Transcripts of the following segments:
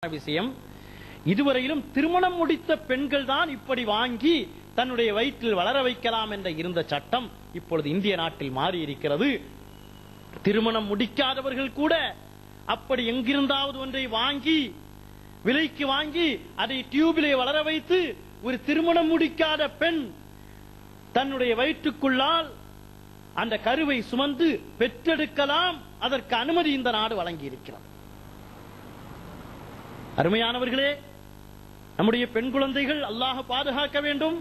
விஷயம். இதுவரையிலும் திருமணம் முடித்த பெண்கள் தான் இப்படி வாங்கி தன்னுடைய வயிற்றில் வளர வைக்கலாம் என்ற இருந்த சட்டம் இப்பொழுது இந்திய நாட்டில் மாறி இருக்கிறது. திருமணம் முடிக்காதவர்கள் கூட அப்படி எங்கிருந்தாவது ஒன்றை வாங்கி விலைக்கு வாங்கி அதை டியூபிலே வளர வைத்து ஒரு திருமணம் முடிக்காத பெண் தன்னுடைய வயிற்றுக்குள்ளால் அந்த கருவை சுமந்து பெற்றெடுக்கலாம். அதற்கு அனுமதி இந்த நாடு வழங்கி இருக்கிறது. அருமையானவர்களே, நம்முடைய பெண் குழந்தைகள் அல்லாஹ் பாதுகாக்க வேண்டும்.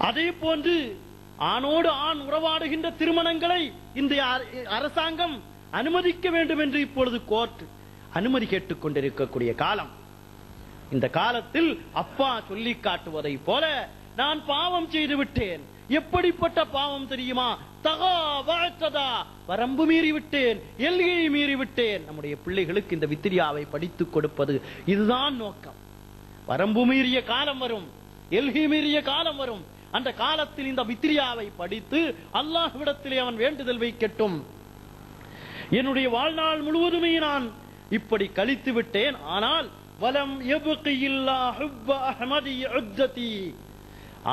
அதே போன்று ஆணோடு ஆண் உறவாடுகின்ற திருமணங்களை இந்த அரசாங்கம் அனுமதிக்க வேண்டும் என்று இப்பொழுது கோர்ட் அனுமதி கேட்டுக் கொண்டிருக்கக்கூடிய காலம். இந்த காலத்தில் அப்பா சொல்லி காட்டுவதை போல நான் பாவம் செய்து விட்டேன். எப்படிப்பட்ட பாவம் தெரியுமா? வரம்பு மீறி விட்டேன், எல்கையை மீறி விட்டேன். நம்முடைய பிள்ளைகளுக்கு இந்த வித்திரியாவை படித்துக் கொடுப்பது இதுதான் நோக்கம். வரம்பு மீறிய காலம் வரும், எல்கை மீறிய காலம் வரும். அந்த காலத்தில் இந்த வித்திரியாவை படித்து அல்லாஹ்விடத்திலே அவன் வேண்டுதல் வைக்கட்டும். என்னுடைய வாழ்நாள் முழுவதுமே நான் இப்படி கழித்து விட்டேன். ஆனால் வலம் யப்கி இல்லா ஹுப்ப அஹ்மதி உத்ததி,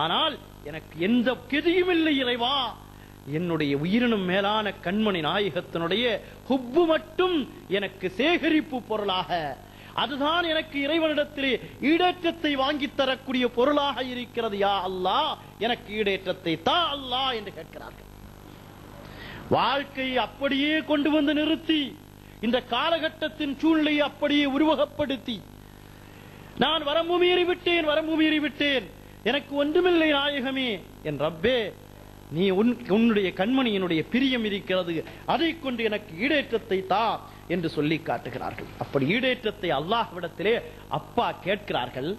ஆனால் எனக்கு எந்த கெதியும் இல்லை இறைவா. என்னுடைய உயிரினும் மேலான கண்மணி நாயகத்தினுடைய ஹுப்பு மட்டும் எனக்கு சேகரிப்பு பொருளாக, அதுதான் எனக்கு இறைவனிடத்திலே ஈடேற்றத்தை வாங்கி தரக்கூடிய பொருளாக இருக்கிறது. யா அல்லாஹ், எனக்கு ஈடேற்றத்தை தா அல்லாஹ் என்று கேட்கிறார்கள். வாழ்க்கையை அப்படியே கொண்டு வந்து நிறுத்தி இந்த காலகட்டத்தின் சூழ்நிலையை அப்படியே உருவகப்படுத்தி நான் வரம்பு மீறி விட்டேன், வரம்பு மீறி விட்டேன், எனக்கு ஒன்றுமில்லை நாயகமே, என் ரப்பே, நீ உன்னுடைய கண்மணியினுடைய பிரியம் இருக்கிறது, அதை கொண்டு எனக்கு ஈடேற்றத்தை தா என்று சொல்லி காட்டுகிறார்கள். அப்படி ஈடேற்றத்தை அல்லாஹ்விடத்திலே அப்பா கேட்கிறார்கள்.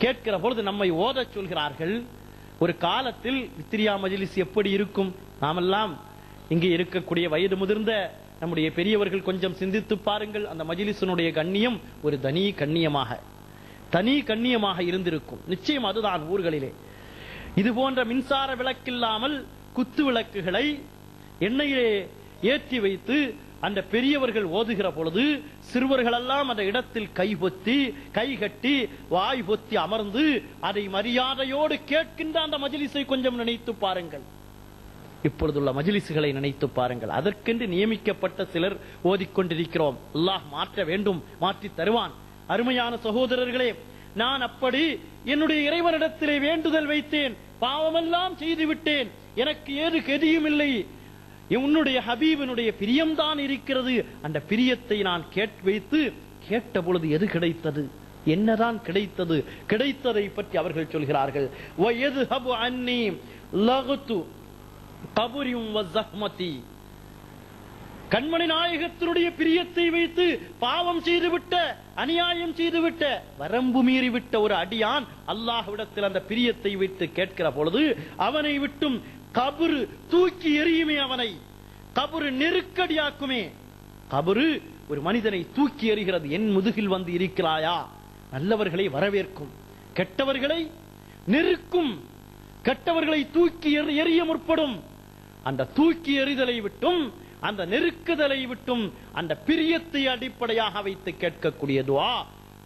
கேட்கிற பொழுது நம்மை ஓதச் சொல்கிறார்கள். ஒரு காலத்தில் வித்திரியா மஜ்லிஸ் எப்படி இருக்கும்? நாமெல்லாம் இங்கே இருக்கக்கூடிய வயது முதிர்ந்த நம்முடைய பெரியவர்கள் கொஞ்சம் சிந்தித்து பாருங்கள். அந்த மஜ்லிஸினுடைய கண்ணியம் ஒரு தனி கண்ணியமாக இருந்திருக்கும். நிச்சயம் அதுதான் ஊர்களிலே இது போன்ற மின்சார விளக்கில்லாமல் குத்து விளக்குகளை எண்ணெயிலே ஏற்றி வைத்து அந்த பெரியவர்கள் ஓதுகிற பொழுது சிறுவர்கள் எல்லாம் அந்த இடத்தில் கை கட்டி வாய் பொத்தி அமர்ந்து அதை மரியாதையோடு கேட்கின்ற அந்த மஜ்லிஸை கொஞ்சம் நினைத்து பாருங்கள். இப்பொழுதுள்ள மஜ்லிஸ்களை நினைத்து பாருங்கள். அதற்கென்று நியமிக்கப்பட்ட சிலர் ஓதிக்கொண்டிருக்கிறோம். அல்லாஹ் மாற்ற வேண்டும், மாற்றி தருவான். அருமையான சகோதரர்களே, நான் அப்படி என்னுடைய இறைவனிடத்திலே வேண்டுதல் வைத்தேன், பாவமெல்லாம் செய்து விட்டேன், எனக்கு ஏது கெதியும் இல்லை, உன்னுடைய ஹபீபினுடைய பிரியம்தான் இருக்கிறது. அந்த பிரியத்தை நான் வைத்து கேட்ட பொழுது எது கிடைத்தது? என்னதான் கிடைத்தது? கிடைத்ததை பற்றி அவர்கள் சொல்கிறார்கள். வயதுஹபு அன்னி லகுது கபுரியும் வஸஹ்மதி, கண்மணி நாயகத்தினுடைய பிரியத்தை வைத்து பாவம் செய்துவிட்ட, அநியாயம் செய்துவிட்ட, வரம்பு மீறிவிட்ட ஒரு அடியான் அல்லாஹ்விடத்தில் அந்த பிரியத்தை வைத்து கேட்கிற பொழுது அவனை விட்டும் கபரு தூக்கி எறியுமே, அவனை கபரு நெருக்கடியாக்குமே. கபரு ஒரு மனிதனை தூக்கி எறிகிறது. என் முதுகில் வந்து இருக்கிறாயா? நல்லவர்களை வரவேற்கும், கெட்டவர்களை நெருக்கும், கெட்டவர்களை தூக்கி எறிய முற்படும். அந்த தூக்கி எறிதலை விட்டும், அந்த நெருக்குதலை விட்டும், அந்த பிரியத்தை அடிப்படையாக வைத்து கேட்கக்கூடிய துஆ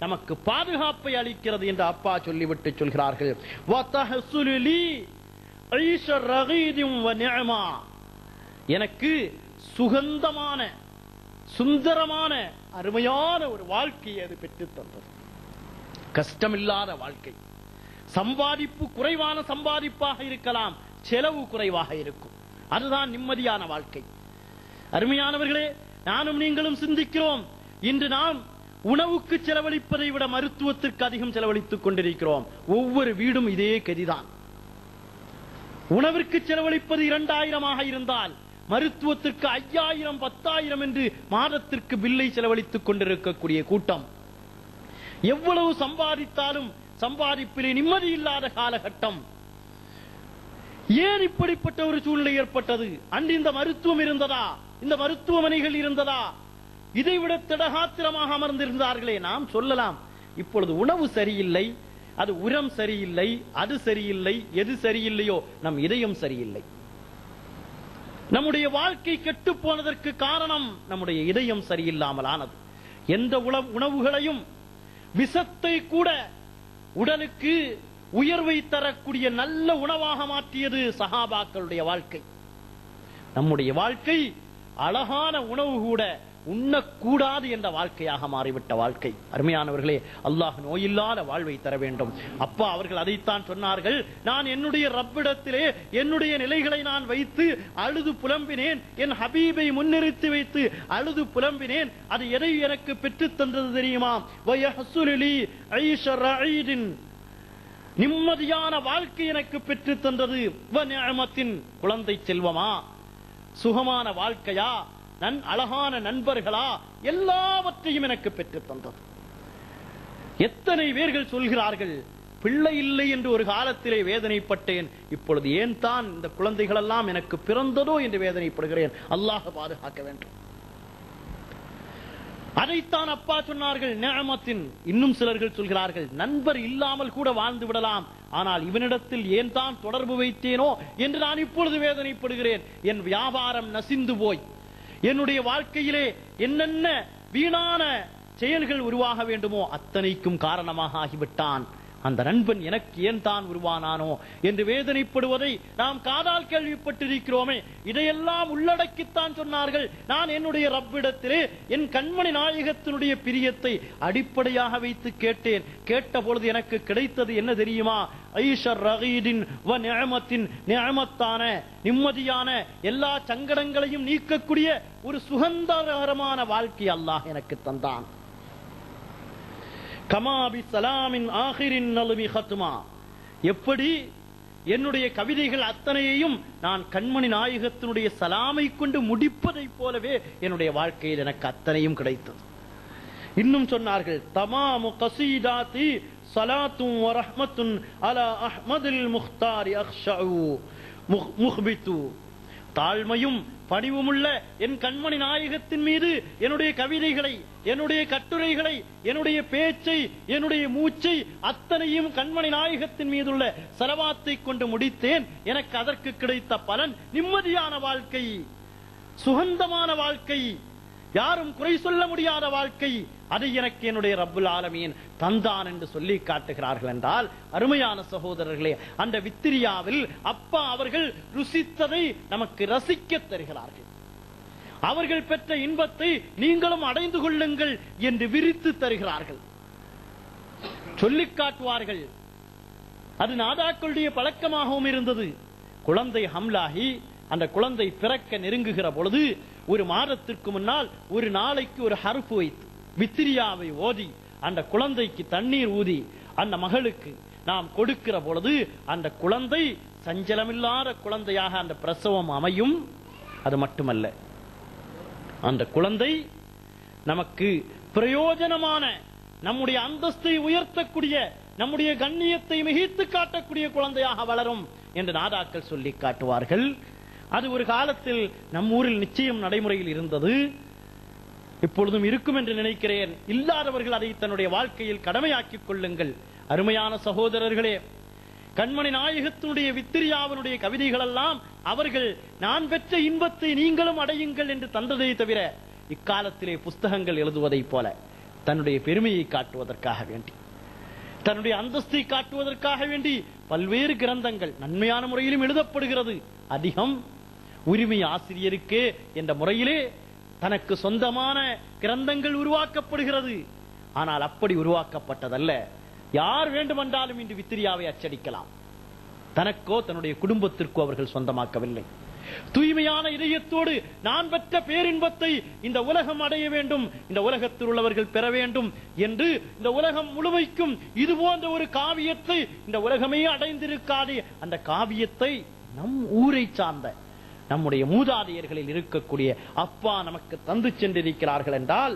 நமக்கு பாதுகாப்பை அளிக்கிறது என்று அப்பா சொல்லிவிட்டு சொல்கிறார்கள். எனக்கு சுகந்தமான, சுந்தரமான, அருமையான ஒரு வாழ்க்கையை அது பெற்றுத் தந்தது. கஷ்டமில்லாத வாழ்க்கை. சம்பாதிப்பு குறைவான சம்பாதிப்பாக இருக்கலாம், செலவு குறைவாக இருக்கும். அதுதான் நிம்மதியான வாழ்க்கை. அருமையானவர்களே, நானும் நீங்களும் சிந்திக்கிறோம். இன்று நாம் உணவுக்கு செலவழிப்பதை விட மருத்துவத்திற்கு அதிகம் செலவழித்துக் கொண்டிருக்கிறோம். ஒவ்வொரு வீடும் இதே கதிதான். உணவிற்கு செலவழிப்பது 2000 இருந்தால் மருத்துவத்திற்கு 5000, 10,000 என்று மாதத்திற்கு பில்லை செலவழித்துக் கொண்டிருக்கக்கூடிய கூட்டம். எவ்வளவு சம்பாதித்தாலும் சம்பாதிப்பிலே நிம்மதி இல்லாத காலகட்டம். ஏன் இப்படிப்பட்ட ஒரு சூழ்நிலை ஏற்பட்டது? அன்று இந்த மருத்துவம் இருந்ததா? இந்த மருத்துவமனைகள் இருந்ததா? இதைவிட திடகாத்திரமாக அமர்ந்திருந்தார்களே. நாம் சொல்லலாம், இப்பொழுது உணவு சரியில்லை, அது உரம் சரியில்லை, அது சரியில்லை, எது சரியில்லையோ நம் இதயம் சரியில்லை. நம்முடைய வாழ்க்கை கெட்டு போனதற்கு காரணம் நம்முடைய இதயம் சரியில்லாமல் ஆனது. எந்த உணவுகளையும் விஷத்தை கூட உடலுக்கு உயர்வை தரக்கூடிய நல்ல உணவாக மாற்றியது சஹாபாக்களுடைய வாழ்க்கை. நம்முடைய வாழ்க்கை அழகான உணவு கூட உண்ணக்கூடாது என்ற வாழ்க்கையாக மாறிவிட்ட வாழ்க்கை. அருமையானவர்களே, அல்லாஹ் நோயில்லாத வாழ்வை தர வேண்டும். அப்பா அவர்கள் அதைத்தான் சொன்னார்கள். நான் என்னுடைய ரப்பிடத்திலே என்னுடைய நிலைகளை நான் வைத்து அழுது புலம்பினேன். என் ஹபீபை முன்னிறுத்தி வைத்து அழுது புலம்பினேன். அது எதை எனக்கு பெற்றுத் தந்தது தெரியுமா? நிம்மதியான வாழ்க்கை எனக்கு பெற்றுத் தந்தது. குழந்தை செல்வமா, சுகமான வாழ்க்கையா, அழகான நண்பர்களா, எல்லாவற்றையும் எனக்கு பெற்றுத் தந்தது. எத்தனை பேர்கள் சொல்கிறார்கள், பிள்ளை இல்லை என்று ஒரு காலத்திலே வேதனைப்பட்டேன், இப்பொழுது ஏன் தான் இந்த குழந்தைகள் எல்லாம் எனக்கு பிறந்ததோ என்று வேதனைப்படுகிறேன். அல்லாஹ் பாதுகாக்க வேண்டும். அதைத்தான் அப்பா சொன்னார்கள், நிஅமத்தின். இன்னும் சிலர்கள் சொல்கிறார்கள், நண்பர் இல்லாமல் கூட வாழ்ந்து விடலாம், ஆனால் இவனிடத்தில் ஏன் தான் தொடர்பு வைத்தேனோ என்று நான் இப்பொழுது வேதனைப்படுகிறேன். என் வியாபாரம் நசிந்து போய் என்னுடைய வாழ்க்கையிலே என்னென்ன வீணான செயல்கள் உருவாக வேண்டுமோ அத்தனைக்கும் காரணமாக ஆகிவிட்டான். அந்த நண்பன் எனக்கு ஏன் தான் உருவானானோ என்று வேதனைப்படுவதை நாம் காதால் கேள்விப்பட்டிருக்கிறோமே. இதையெல்லாம் உள்ளடக்கித்தான் சொன்னார்கள், நான் என்னுடைய ரப்பிடத்திலே என் கண்மணி நாயகத்தினுடைய பிரியத்தை அடிப்படையாக வைத்து கேட்டேன். கேட்ட பொழுது எனக்கு கிடைத்தது என்ன தெரியுமா? ஐஷர் ரகீதின் வ நிஅமத்தின், நிஅமத்தான நிம்மதியான எல்லா சங்கடங்களையும் நீக்கக்கூடிய ஒரு சுகந்தரமான வாழ்க்கை அல்லாஹ் எனக்கு தந்தான். கமாபி சலாமின் ஆகிரின் நல்வி ஹத்மா. எப்படி என்னுடைய கவிதைகள் அத்தனையையும் நான் கண்மணி நாயகத்தினுடைய சலாமை கொண்டு முடிப்பதை போலவே என்னுடைய வாழ்க்கையில் எனக்கு அத்தனையும் கிடைத்தது. இன்னும் சொன்னார்கள், தமாமு கஸீதாத்தி ஸலாத்துன் வ ரஹ்மத்துன் அலா அஹ்மதில் முக்தாரி அக்ஷஉ முஹ்பிது. தாழ்மையும் பணிவுமுள்ள என் கண்மணி நாயகத்தின் மீது என்னுடைய கவிதைகளை, என்னுடைய கட்டுரைகளை, என்னுடைய பேச்சை, என்னுடைய மூச்சை அத்தனையும் கண்மணி நாயகத்தின் மீதுள்ள ஸலவாத்தை கொண்டு முடித்தேன். எனக்கு அதற்கு கிடைத்த பலன் நிம்மதியான வாழ்க்கை, சுகந்தமான வாழ்க்கை, யாரும் குறை சொல்ல முடியாத வாழ்க்கை. அதை எனக்கு என்னுடைய ரப்புல் ஆலமீன் தந்தான் என்று சொல்லி காட்டுகிறார்கள் என்றால், அருமையான சகோதரர்களே, அந்த வித்திரியாவில் அப்பா அவர்கள் ருசித்ததை நமக்கு ரசிக்க தருகிறார்கள். அவர்கள் பெற்ற இன்பத்தை நீங்களும் அடைந்து கொள்ளுங்கள் என்று விரித்து தருகிறார்கள், சொல்லிக் காட்டுவார்கள். அது நாதாக்களுடைய பழக்கமாகவும் இருந்தது. குழந்தை ஹம்லாகி அந்த குழந்தை பிறக்க நெருங்குகிற பொழுது ஒரு மாதத்திற்கு முன்னால் ஒரு நாளைக்கு ஒரு ஹர்ஃப் வைத்து வித்திரியாவை ஓதி அந்த குழந்தைக்கு தண்ணீர் ஊதி அந்த மகளுக்கு நாம் கொடுக்கிற பொழுது அந்த குழந்தை சஞ்சலமில்லாத குழந்தையாக அந்த பிரசவம் அமையும். அது மட்டுமல்ல, அந்த குழந்தை நமக்கு பிரயோஜனமான, நம்முடைய அந்தஸ்தை உயர்த்தக்கூடிய, நம்முடைய கண்ணியத்தை மிகைத்து காட்டக்கூடிய குழந்தையாக வளரும் என்று நாதாக்கள் சொல்லி காட்டுவார்கள். அது ஒரு காலத்தில் நம் ஊரில் நிச்சயம் நடைமுறையில் இருந்தது, இப்பொழுதும் இருக்கும் என்று நினைக்கிறேன். இல்லாதவர்கள் அதை தன்னுடைய வாழ்க்கையில் கடமையாக்கிக் கொள்ளுங்கள். அருமையான சகோதரர்களே, கண்மணி நாயகத்தினுடைய வித்திரியாவினுடைய கவிதைகள் எல்லாம் அவர்கள் நான் பெற்ற இன்பத்தை நீங்களும் அடையுங்கள் என்று தந்ததை தவிர, இக்காலத்திலே புஸ்தகங்கள் எழுதுவதை போல தன்னுடைய பெருமையை காட்டுவதற்காக வேண்டி, தன்னுடைய அந்தஸ்தை காட்டுவதற்காக வேண்டி பல்வேறு கிரந்தங்கள் நன்மையான முறையிலும் எழுதப்படுகிறது. அதிகம் உரிமை ஆசிரியருக்கு என்ற முறையிலே தனக்கு சொந்தமான கிரந்தங்கள் உருவாக்கப்படுகிறது. ஆனால் அப்படி உருவாக்கப்பட்டதல்ல. யார் வேண்டுமென்றாலும் இன்று வித்திரியாவை அச்சடிக்கலாம். தனக்கோ தன்னுடைய குடும்பத்திற்கோ அவர்கள் சொந்தமாக்கவில்லை. தூய்மையான இதயத்தோடு நான் பெற்ற பேரின்பத்தை இந்த உலகம் அடைய வேண்டும், இந்த உலகத்தில் உள்ளவர்கள் பெற வேண்டும் என்று இந்த உலகம் முழுமைக்கும் இது போன்ற ஒரு காவியத்தை இந்த உலகமே அடைந்திருக்காது. அந்த காவியத்தை நம் ஊரை சார்ந்த நம்முடைய மூதாதையர்களில் இருக்கக்கூடிய அப்பா நமக்கு தந்து சென்றிருக்கிறார்கள் என்றால்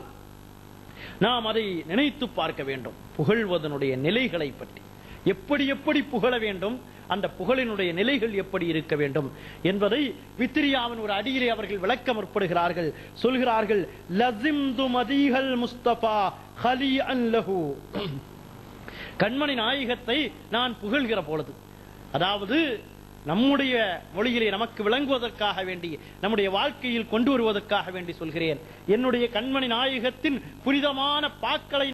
நாம் அதை நினைத்து பார்க்க வேண்டும். புகழ்வதனுடைய நிலைகளை பற்றி, எப்படி எப்படி புகழ வேண்டும், அந்த புகழினுடைய நிலைகள் எப்படி இருக்க வேண்டும் என்பதை வித்திரியாவின் ஒரு அடியிலே அவர்கள் விளக்க முற்படுகிறார்கள். சொல்கிறார்கள், லஸிம்து மதீஹல் முஸ்தபா ஹலிஅன் லஹு. கண்மணி நாயகத்தை நான் புகழ்கிற பொழுது, அதாவது நம்முடைய மொழியிலே நமக்கு விளங்குவதற்காக வேண்டி, நம்முடைய வாழ்க்கையில் கொண்டு வருவதற்காக வேண்டி சொல்கிறேன். என்னுடைய கண்மணி நாயகத்தின் புனிதமான பாக்களை